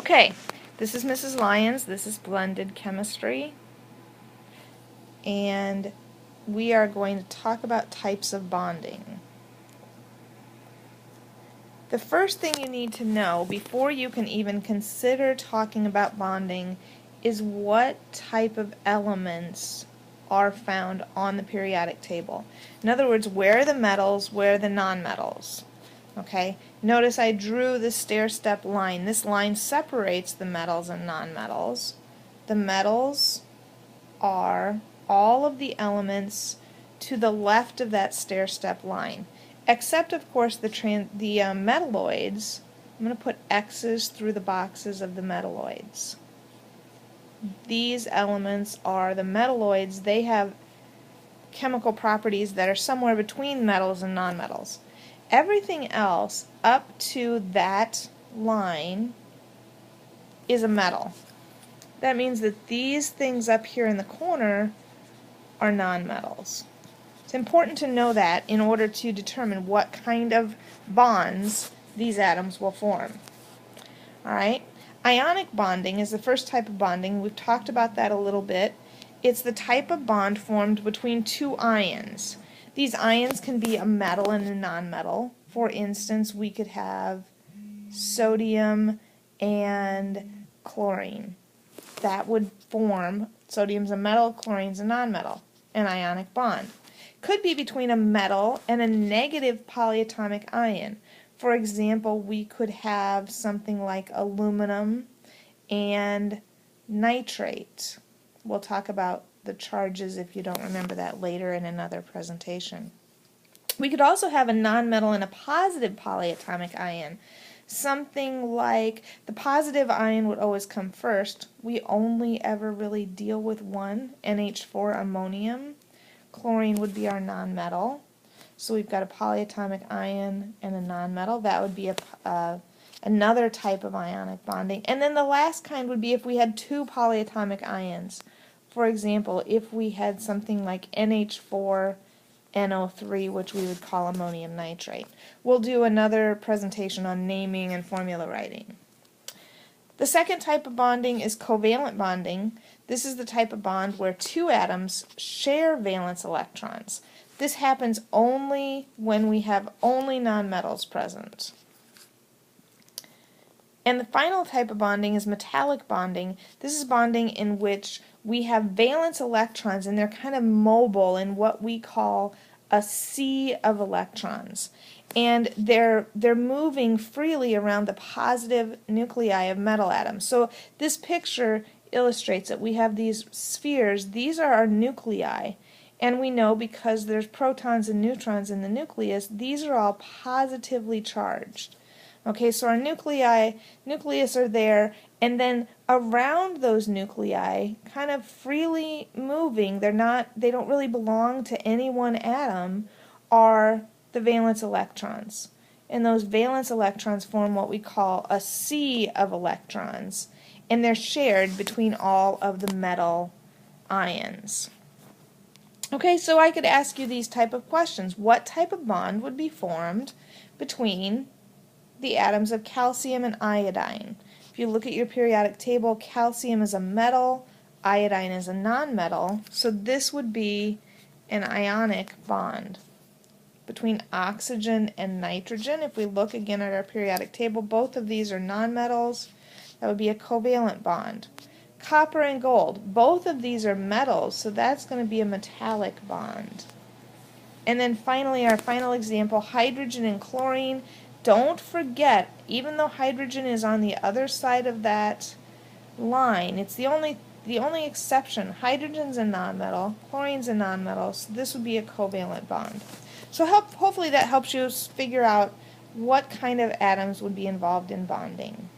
Okay, this is Mrs. Lyons. This is Blended Chemistry. And we are going to talk about types of bonding. The first thing you need to know before you can even consider talking about bonding is what type of elements are found on the periodic table. In other words, where are the metals, where are the nonmetals? Okay, notice I drew the stair-step line. This line separates the metals and nonmetals. The metals are all of the elements to the left of that stair-step line, except of course the metalloids. I'm going to put X's through the boxes of the metalloids. These elements are the metalloids. They have chemical properties that are somewhere between metals and nonmetals. Everything else up to that line is a metal. That means that these things up here in the corner are nonmetals. It's important to know that in order to determine what kind of bonds these atoms will form. Alright? Ionic bonding is the first type of bonding. We've talked about that a little bit. It's the type of bond formed between two ions. These ions can be a metal and a nonmetal. For instance, we could have sodium and chlorine. That would form, sodium's a metal, chlorine's a nonmetal, an ionic bond. Could be between a metal and a negative polyatomic ion. For example, we could have something like aluminum and nitrate. We'll talk about the charges if you don't remember that later in another presentation. We could also have a nonmetal and a positive polyatomic ion. Something like the positive ion would always come first. We only ever really deal with one, NH4 ammonium. Chlorine would be our nonmetal. So we've got a polyatomic ion and a nonmetal. That would be another type of ionic bonding. And then the last kind would be if we had two polyatomic ions. For example, if we had something like NH4NO3, which we would call ammonium nitrate. We'll do another presentation on naming and formula writing. The second type of bonding is covalent bonding. This is the type of bond where two atoms share valence electrons. This happens only when we have only nonmetals present. And the final type of bonding is metallic bonding. This is bonding in which we have valence electrons and they're kind of mobile in what we call a sea of electrons. And they're moving freely around the positive nuclei of metal atoms. So this picture illustrates it. We have these spheres. These are our nuclei. And we know because there's protons and neutrons in the nucleus, these are all positively charged. Okay, so our nucleus are there, and then around those nuclei, kind of freely moving, they don't really belong to any one atom, are the valence electrons. And those valence electrons form what we call a sea of electrons, and they're shared between all of the metal ions. Okay, so I could ask you these type of questions. What type of bond would be formed between the atoms of calcium and iodine? If you look at your periodic table, calcium is a metal, iodine is a nonmetal, so this would be an ionic bond between oxygen and nitrogen. If we look again at our periodic table, both of these are nonmetals. That would be a covalent bond. Copper and gold, both of these are metals, so that's going to be a metallic bond. And then finally, our final example, hydrogen and chlorine. Don't forget, even though hydrogen is on the other side of that line, it's the only exception. Hydrogen's a nonmetal, chlorine's a nonmetal, so this would be a covalent bond. So hopefully that helps you figure out what kind of atoms would be involved in bonding.